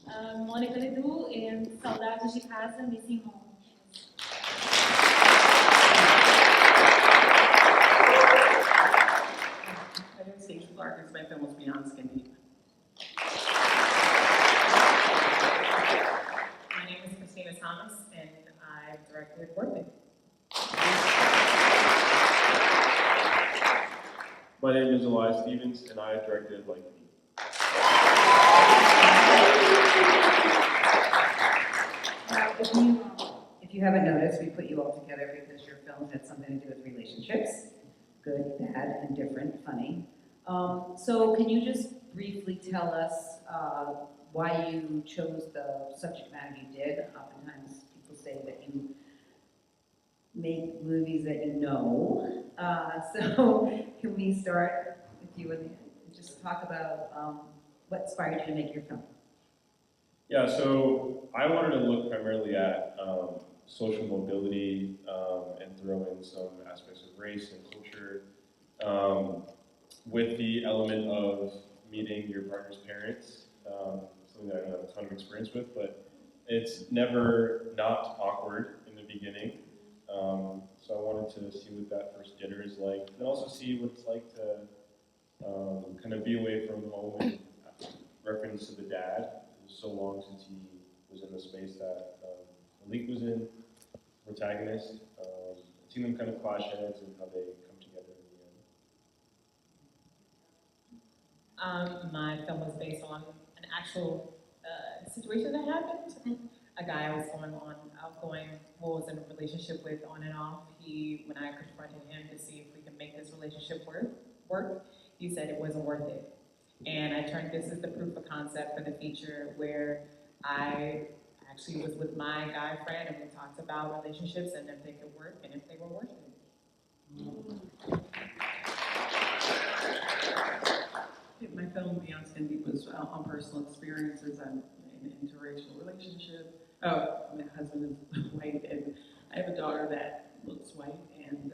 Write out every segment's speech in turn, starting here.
Ledoux em Saudades de Casa, Missing Home. My name is Stacey. Larkins. My film was Beyond Skin Deep. My name is Kristina and I directed Worthy. My name is Elias and I directed Like Me. If you haven't noticed, we put you all together because your film had something to do with relationships. Good, bad, and different, funny. So can you just briefly tell us why you chose the subject matter you did? Oftentimes people say that you make movies that you know. So can we start with you and just talk about what inspired you to make your film? Yeah, so I wanted to look primarily at social mobility and throw in some aspects of race and culture with the element of meeting your partner's parents, something that I don't have a ton of experience with, but it's never not awkward in the beginning. So I wanted to see what that first dinner is like, and also see what it's like to kind of be away from home and reference to the dad. It was so long since he was in the space that Malik was in, protagonist. Seeing them kind of clash heads and how they come together in the end. My film was based on an actual situation that happened. A guy I was was in a relationship with on and off. When I confronted him to see if we could make this relationship work, he said it wasn't worth it. And I turned this as the proof of concept for the feature where I actually was with my guy friend and we talked about relationships and if they could work and if they were worth it. My film Beyond Skin Deep was on personal experiences. I'm in an interracial relationship. My husband is white and I have a daughter that looks white, and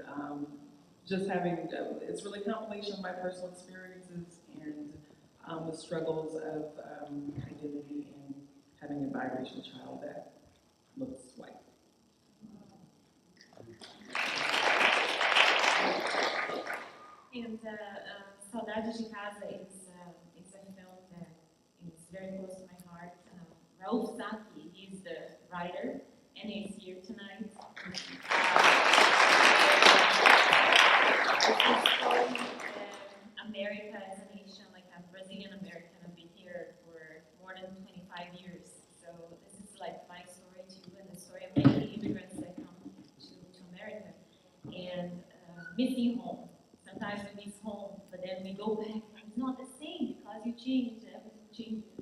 just having, it's really a compilation of my personal experiences and the struggles of identity and having a biracial child that looks white. And Saudades de Casa is a film that is very close to my heart. Saki, he's the writer, and he's here tonight. America as a nation, like a Brazilian American, I've been here for more than 25 years. So this is like my story too, and the story of many immigrants that come to America. And missing home. Sometimes we miss home, but then we go back, and it's not the same because you change, everything changes.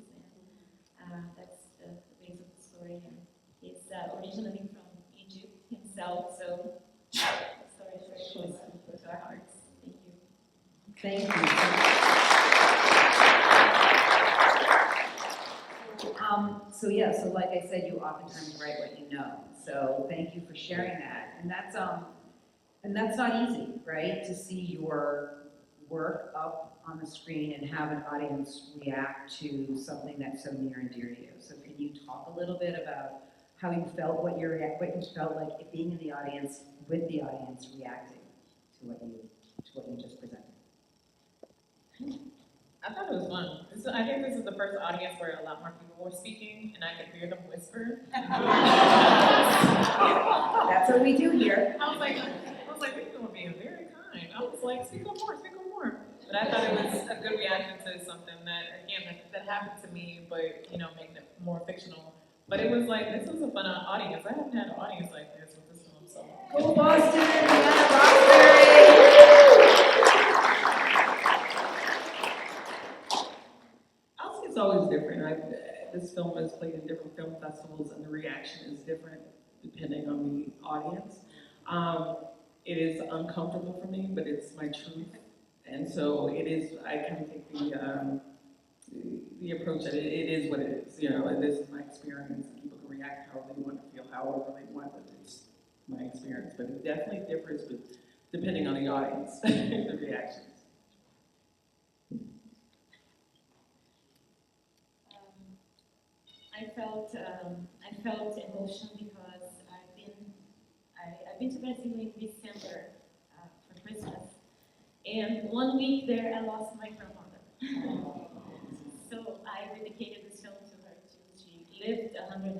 And that's the base of the story. And he's originally from Egypt himself, so the story is very close to our hearts. Thank you. Thank you. So like I said, you oftentimes write what you know. So thank you for sharing that. And that's not easy, right? To see your work up on the screen and have an audience react to something that's so near and dear to you. So can you talk a little bit about how you felt, what you felt like being in the audience with the audience reacting to what you just presented? I thought it was fun. I think this is the first audience where a lot more people were speaking and I could hear them whisper. That's what we do here. I was like, these people are being very kind. I was like, speak on more. But I thought it was a good reaction to something that, again, that happened to me, but, making it more fictional. But it was like, this was a fun audience. I haven't had an audience like this with this film, so. Go Boston, Roxbury! I'll say it's always different. This film is played in different film festivals, and the reaction is different depending on the audience. It is uncomfortable for me, but it's my truth. And so it is, I kind of take the approach that it is what it is, and this is my experience, and people can react how they want to feel, however they want, but it's my experience. But it definitely differs depending on the audience, the reactions. felt emotional because I've been to Brazil in December for Christmas, and 1 week there I lost my grandmother. So I dedicated this film to her too. She lived 101 years.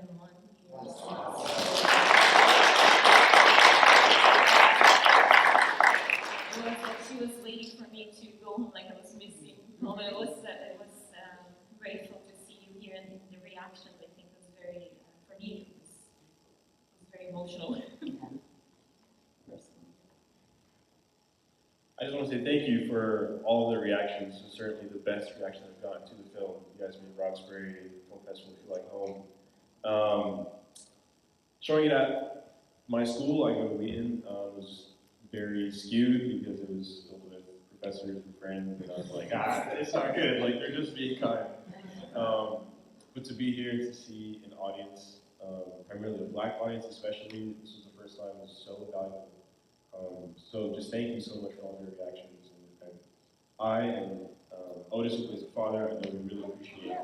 It was like she was waiting for me to go home, like I was missing home. It was grateful to see you here, and the reaction I think was very, for me, it was very emotional. I just want to say thank you for all of the reactions. This was certainly the best reaction I've gotten to the film. You guys made Roxbury Film Festival feel like home. Showing it at my school, I go to Wheaton, was very skewed because it was filled with professors and friends, and I was like, it's not good. Like, they're just being kind. But to be here to see an audience, primarily a Black audience especially, this was the first time, was so valuable. So just thank you so much for all your reactions. And I and Otis, who plays the father, I know we really appreciate it.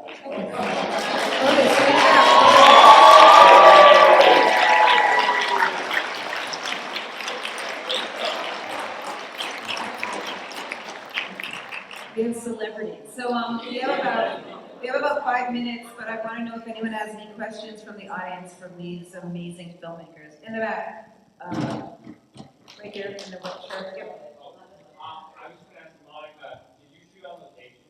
We have celebrities. So we have about 5 minutes, but I want to know if anyone has any questions from the audience from these amazing filmmakers. In the back, right here in the white shirt. Yep. I was just going to ask Malik, did you shoot on location?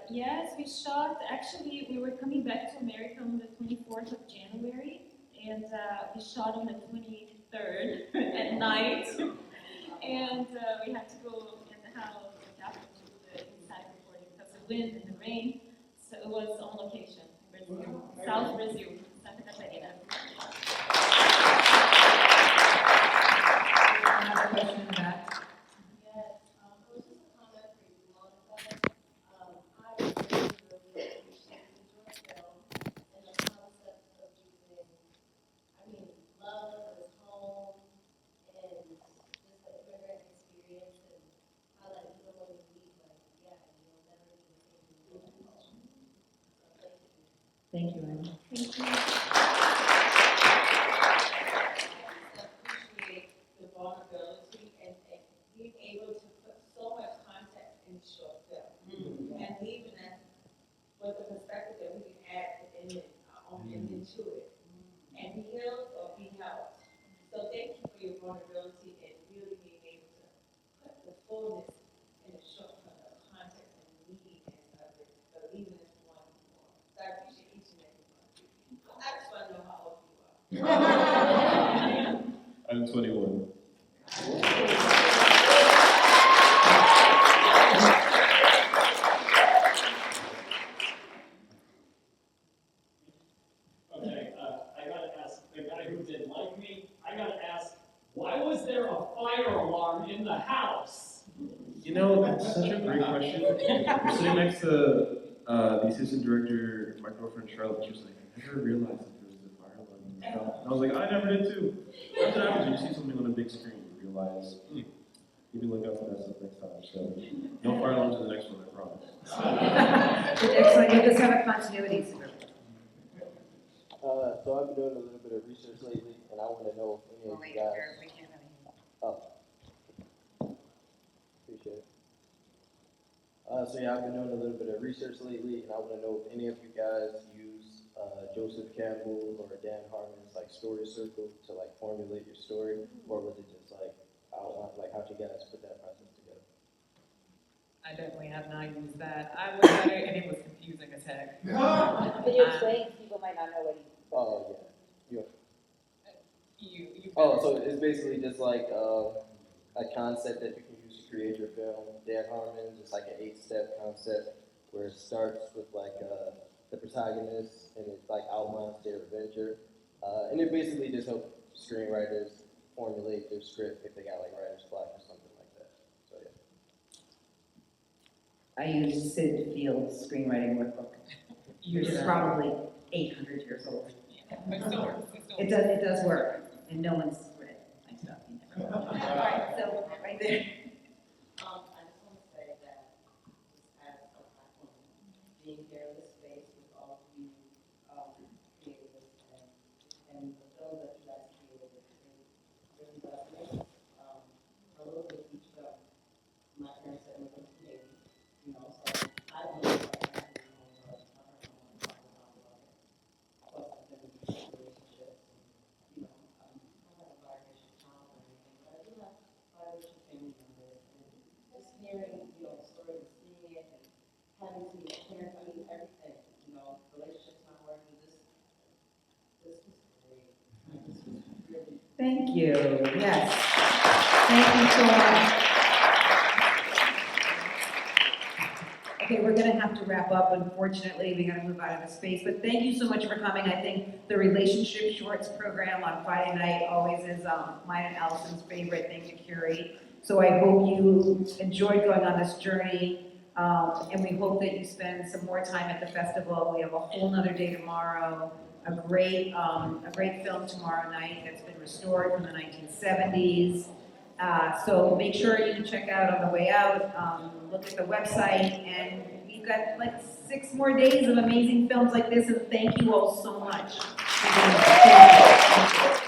Yes, we shot, actually, we were coming back to America on the 24th of January, and we shot on the 23rd at night, and we had to go in the house after to the inside recording because of the wind and the rain, so it was on location in Brazil, South Brazil, Santa Catarina. Another question in the back. Yes, it was just a comment for you, Monica. I really appreciated your film and the concept of using, love as home and just like immigrant experience and how that even when you leave, you'll never be the same as you home. So thank you. Thank you, Anna. Thank you. Appreciate the vulnerability and being able to put so much context in short film and leaving us with the perspective that we can add into it and be healed or be helped. So thank you for your vulnerability and really being able to put the fullness in the short film of context and neediness of it, but leaving us wanting more. So I appreciate each and every one of you. I just want to know how old you are. I'm 21. Okay, I gotta ask the guy who didn't like me, I gotta ask, why was there a fire alarm in the house? You know, that's such a great question. I'm sitting next to the assistant director, my girlfriend Charlotte. She was like, I never realized that there was a fire alarm in the shop. And I was like, I never did too. That's what happens when you see something on a big screen. You realize, you can look out for that stuff next time. So, no fire alarms in the next one, I promise. The next one, you just have a continuity. So I've been doing a little bit of research lately, and I want to know if any of you guys. We can't have any. Oh, appreciate it. So yeah, I've been doing a little bit of research lately, and I want to know if any of you guys use Joseph Campbell or Dan Harmon's like story circle to like formulate your story, or was it just like how'd you guys put that process together? I definitely have not used that. I looked at it and it was confusing as heck. Could you explain? People might not know what he. Oh yeah. You Oh, so it's basically just like a concept that you can use to create your film. Dan Harmon, just like an 8-step concept where it starts with like the protagonist and it like outlines their adventure, and it basically just helps screenwriters formulate their script if they got like writer's block or something like that. So yeah. I use Sid Field's screenwriting workbook. Which is probably 800 years old. But it still works. It does work, and no one's read my stuff. All right, so right there. I just want to say that just as a platform, being here in this space with all of you having to meet parents, I mean, everything, you know, relationships not working, this was great. This was really. Thank you, yes. Thank you so much. Okay, we're gonna have to wrap up, unfortunately, we gotta move out of the space, but thank you so much for coming. I think the Relationship Shorts program on Friday night always is mine and Allison's favorite thing to curate. So I hope you enjoyed going on this journey, and we hope that you spend some more time at the festival. We have a whole nother day tomorrow, a great film tomorrow night that's been restored from the 1970s. So make sure you check out on the way out, look at the website, and we've got like 6 more days of amazing films like this, and thank you all so much. Thank you.